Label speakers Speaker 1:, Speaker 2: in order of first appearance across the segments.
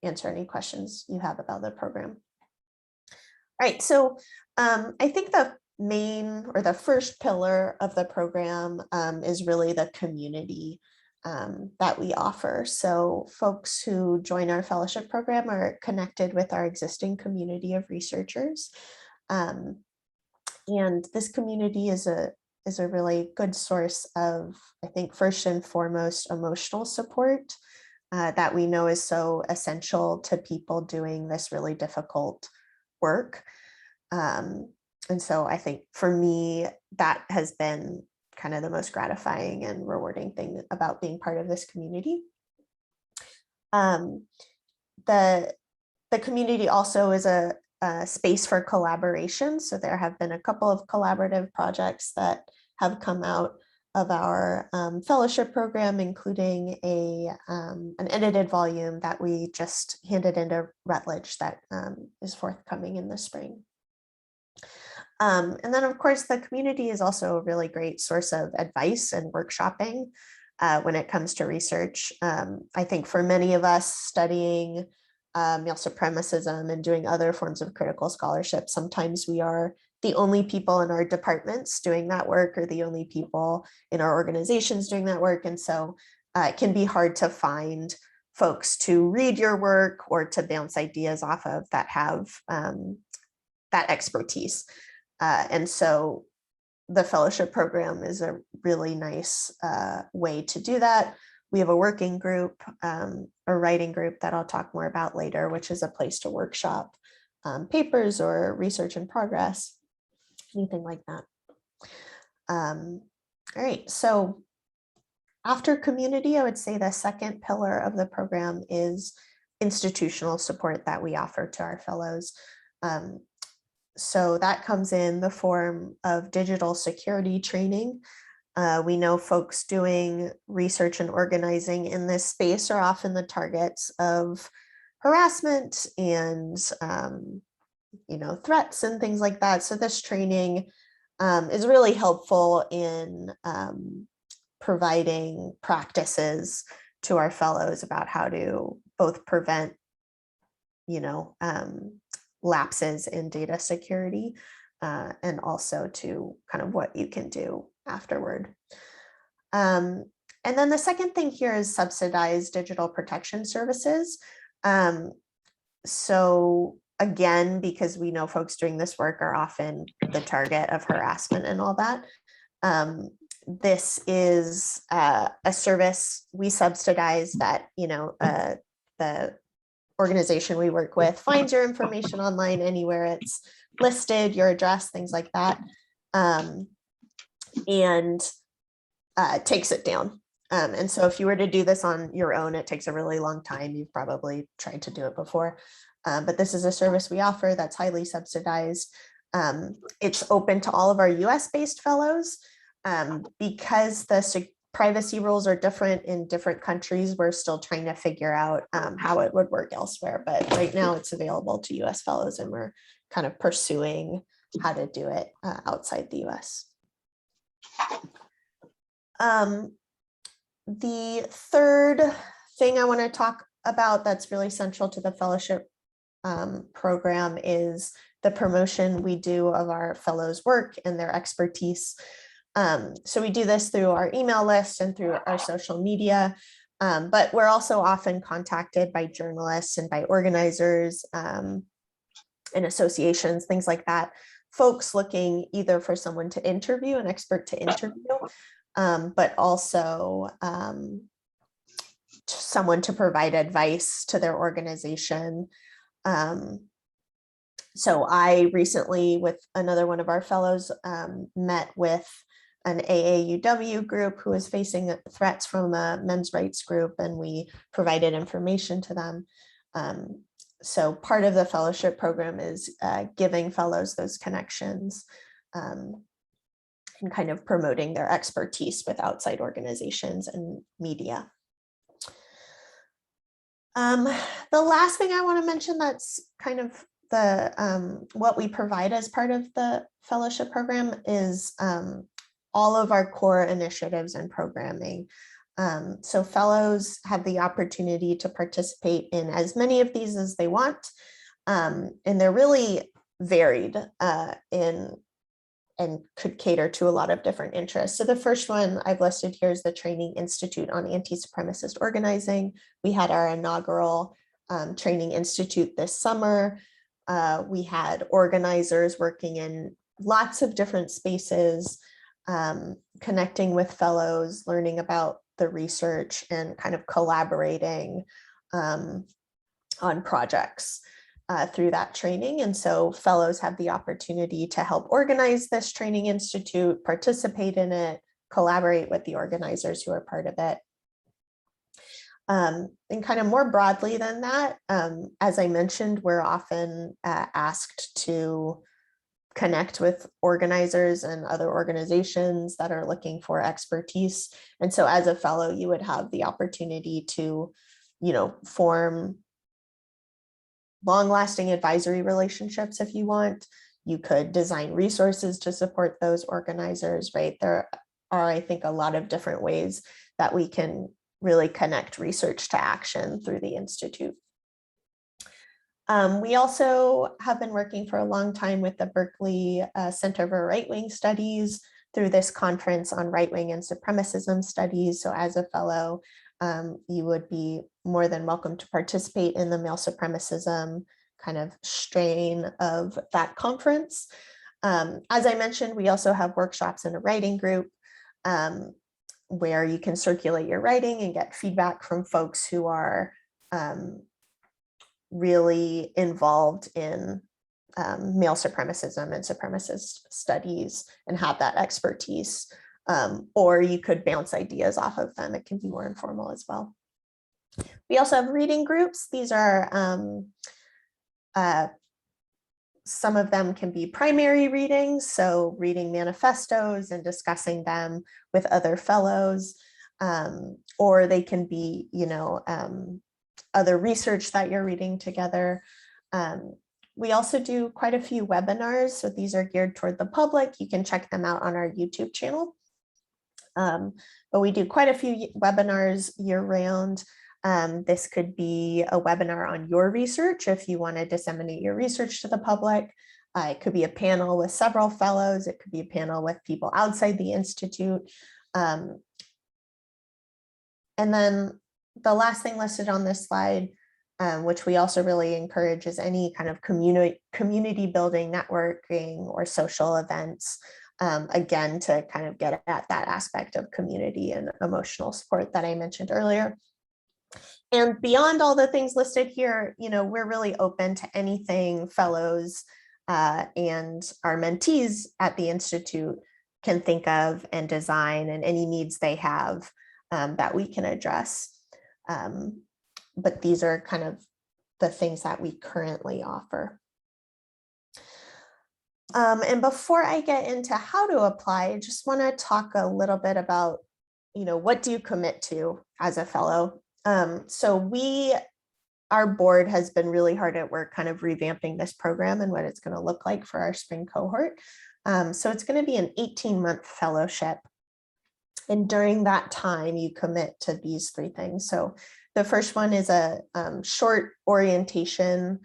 Speaker 1: answer any questions you have about the program. All right, so I think the main or the first pillar of the program is really the community that we offer. So folks who join our fellowship program are connected with our existing community of researchers. And this community is a really good source of, I think, first and foremost, emotional support that we know is so essential to people doing this really difficult work. And so I think for me, that has been kind of the most gratifying and rewarding thing about being part of this community. The community also is a space for collaboration. So there have been a couple of collaborative projects that have come out of our fellowship program, including an edited volume that we just handed into Rutledge that is forthcoming in the spring. And then, of course, the community is also a really great source of advice and workshopping when it comes to research. I think for many of us studying male supremacism and doing other forms of critical scholarship, sometimes we are the only people in our departments doing that work or the only people in our organizations doing that work. And so it can be hard to find folks to read your work or to bounce ideas off of that have that expertise. And so the fellowship program is a really nice way to do that. We have a working group, a writing group that I'll talk more about later, which is a place to workshop papers or research in progress, anything like that. All right, so after community, I would say the second pillar of the program is institutional support that we offer to our fellows. So that comes in the form of digital security training. We know folks doing research and organizing in this space are often the targets of harassment and threats and things like that. So this training is really helpful in providing practices to our fellows about how to both prevent lapses in data security and also to kind of what you can do afterward. And then the second thing here is subsidized digital protection services. So again, because we know folks doing this work are often the target of harassment and all that, this is a service we subsidize that, the organization we work with finds your information online anywhere it's listed, your address, things like that, and takes it down. And so if you were to do this on your own, it takes a really long time. You've probably tried to do it before, but this is a service we offer that's highly subsidized. It's open to all of our US-based fellows. Because the privacy rules are different in different countries, we're still trying to figure out how it would work elsewhere. But right now it's available to US fellows, and we're kind of pursuing how to do it outside the US. The third thing I want to talk about that's really central to the fellowship program is the promotion we do of our fellows' work and their expertise. So we do this through our email list and through our social media, but we're also often contacted by journalists and by organizers and associations, things like that, folks looking either for someone to interview, an expert to interview, but also someone to provide advice to their organization. So I recently, with another one of our fellows, met with an AAUW group who was facing threats from a men's rights group, and we provided information to them. So part of the fellowship program is giving fellows those connections and kind of promoting their expertise with outside organizations and media. The last thing I want to mention that's kind of the what we provide as part of the fellowship program is all of our core initiatives and programming. So fellows have the opportunity to participate in as many of these as they want. And they're really varied and could cater to a lot of different interests. So the first one I've listed here is the Training Institute on Anti-Supremacist Organizing. We had our inaugural Training Institute this summer. We had organizers working in lots of different spaces, connecting with fellows, learning about the research, and kind of collaborating on projects through that training. And so fellows have the opportunity to help organize this training institute, participate in it, collaborate with the organizers who are part of it. And kind of more broadly than that, as I mentioned, we're often asked to connect with organizers and other organizations that are looking for expertise. And so as a fellow, you would have the opportunity to, form long-lasting advisory relationships if you want. You could design resources to support those organizers, right? There are, I think, a lot of different ways that we can really connect research to action through the Institute. We also have been working for a long time with the Berkeley Center for Right-Wing Studies through this conference on right-wing and supremacism studies. So as a fellow, you would be more than welcome to participate in the male supremacism kind of strain of that conference. As I mentioned, we also have workshops in a writing group where you can circulate your writing and get feedback from folks who are really involved in male supremacism and supremacist studies and have that expertise. Or you could bounce ideas off of them. It can be more informal as well. We also have reading groups. These are, some of them can be primary readings, so reading manifestos and discussing them with other fellows, or they can be, other research that you're reading together. We also do quite a few webinars, so these are geared toward the public. You can check them out on our YouTube channel. But we do quite a few webinars year-round. This could be a webinar on your research if you want to disseminate your research to the public. It could be a panel with several fellows. It could be a panel with people outside the Institute. And then the last thing listed on this slide, which we also really encourage, is any kind of community building, networking, or social events. Again, to kind of get at that aspect of community and emotional support that I mentioned earlier. And beyond all the things listed here, we're really open to anything fellows and our mentees at the Institute can think of and design, and any needs they have that we can address. But these are kind of the things that we currently offer. And before I get into how to apply, I just want to talk a little bit about, what do you commit to as a fellow? So our board has been really hard at work kind of revamping this program and what it's going to look like for our spring cohort. So it's going to be an 18-month fellowship. And during that time, you commit to these three things. So the first one is a short orientation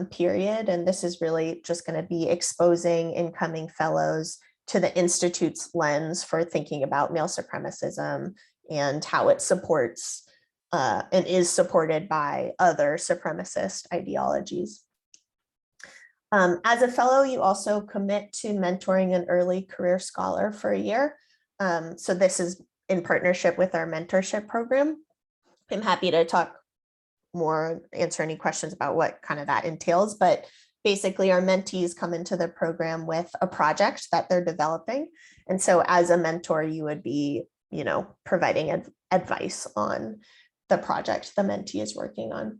Speaker 1: period. And this is really just going to be exposing incoming fellows to the Institute's lens for thinking about male supremacism and how it supports and is supported by other supremacist ideologies. As a fellow, you also commit to mentoring an early career scholar for a year. So this is in partnership with our mentorship program. I'm happy to talk more, answer any questions about what kind of that entails, but basically our mentees come into the program with a project that they're developing. And so as a mentor, you would be, providing advice on the project the mentee is working on.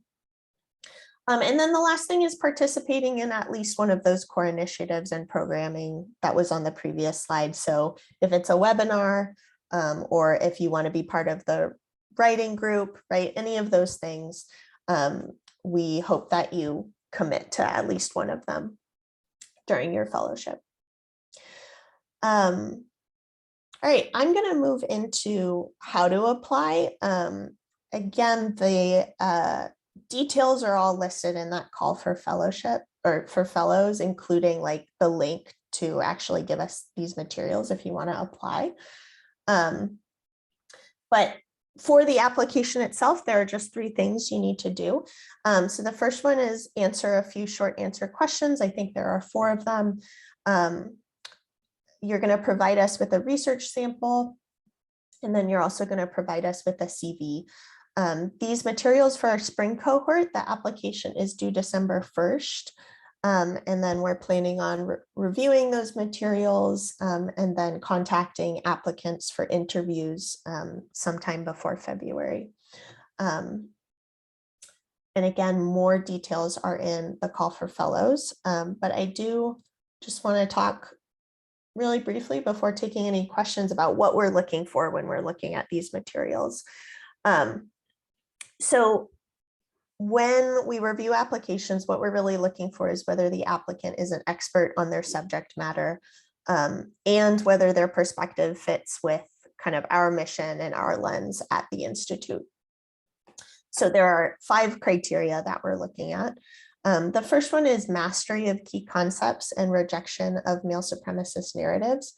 Speaker 1: And then the last thing is participating in at least one of those core initiatives and programming that was on the previous slide. So if it's a webinar, or if you want to be part of the writing group, right, any of those things, we hope that you commit to at least one of them during your fellowship. All right, I'm going to move into how to apply. Again, the details are all listed in that call for fellowship or for fellows, including like the link to actually give us these materials if you want to apply. But for the application itself, there are just 3 things you need to do. So the first one is answer a few short answer questions. I think there are 4 of them. You're going to provide us with a research sample, and then you're also going to provide us with a CV. These materials for our spring cohort, the application is due December 1st. And then we're planning on reviewing those materials and then contacting applicants for interviews sometime before February. And again, more details are in the call for fellows, but I do just want to talk really briefly before taking any questions about what we're looking for when we're looking at these materials. So when we review applications, what we're really looking for is whether the applicant is an expert on their subject matter and whether their perspective fits with kind of our mission and our lens at the Institute. So there are 5 criteria that we're looking at. The first one is mastery of key concepts and rejection of male supremacist narratives.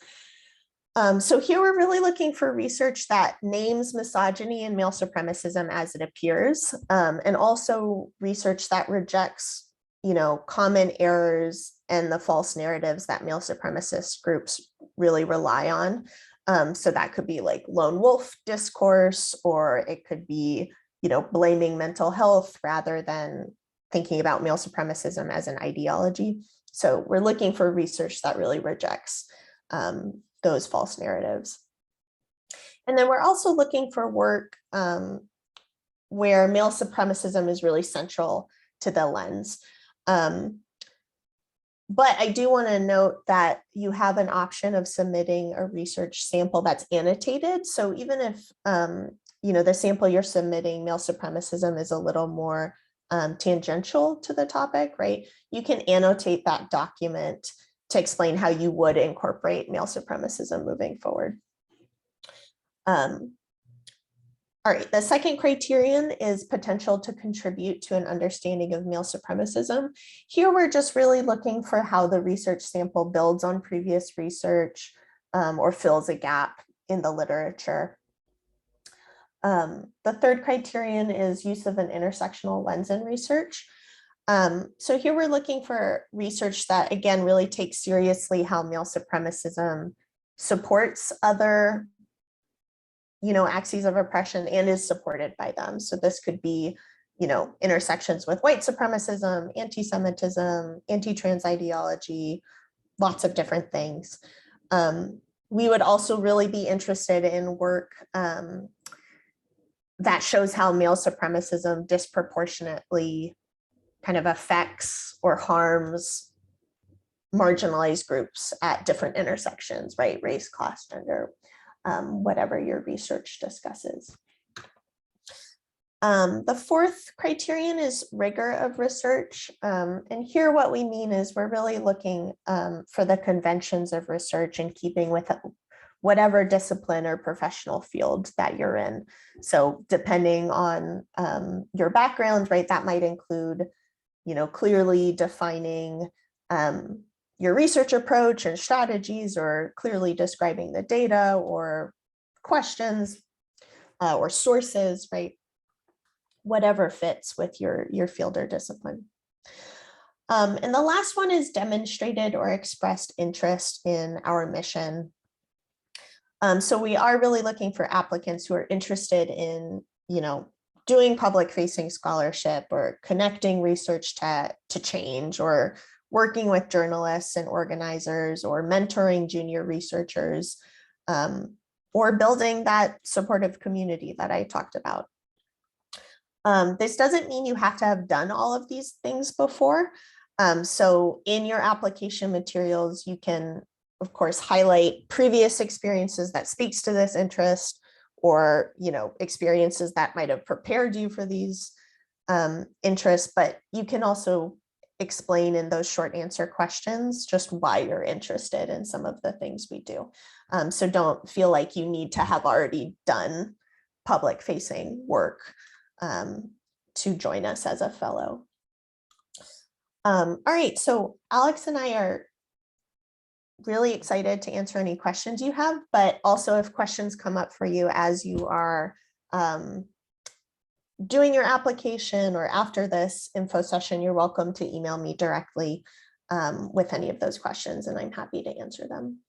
Speaker 1: So here we're really looking for research that names misogyny and male supremacism as it appears, and also research that rejects, common errors and the false narratives that male supremacist groups really rely on. So that could be like lone wolf discourse, or it could be, blaming mental health rather than thinking about male supremacism as an ideology. So we're looking for research that really rejects those false narratives. And then we're also looking for work where male supremacism is really central to the lens. But I do want to note that you have an option of submitting a research sample that's annotated. So even if, the sample you're submitting, male supremacism, is a little more tangential to the topic, right? You can annotate that document to explain how you would incorporate male supremacism moving forward. All right, the second criterion is potential to contribute to an understanding of male supremacism. Here we're just really looking for how the research sample builds on previous research or fills a gap in the literature. The third criterion is use of an intersectional lens in research. So here we're looking for research that, again, really takes seriously how male supremacism supports other, axes of oppression and is supported by them. So this could be, intersections with white supremacism, anti-Semitism, anti-trans ideology, lots of different things. We would also really be interested in work that shows how male supremacism disproportionately kind of affects or harms marginalized groups at different intersections, right? Race, class, gender, whatever your research discusses. The fourth criterion is rigor of research. And here what we mean is we're really looking for the conventions of research in keeping with whatever discipline or professional field that you're in. So depending on your background, right, that might include, clearly defining your research approach and strategies, or clearly describing the data or questions or sources, right? Whatever fits with your field or discipline. And the last one is demonstrated or expressed interest in our mission. So we are really looking for applicants who are interested in, doing public facing scholarship or connecting research to change, or working with journalists and organizers, or mentoring junior researchers, or building that supportive community that I talked about. This doesn't mean you have to have done all of these things before. So in your application materials, you can, of course, highlight previous experiences that speaks to this interest, or, experiences that might have prepared you for these interests, but you can also explain in those short answer questions just why you're interested in some of the things we do. So don't feel like you need to have already done public facing work to join us as a fellow. All right, so Alex and I are really excited to answer any questions you have, but also if questions come up for you as you are doing your application or after this info session, you're welcome to email me directly with any of those questions, and I'm happy to answer them.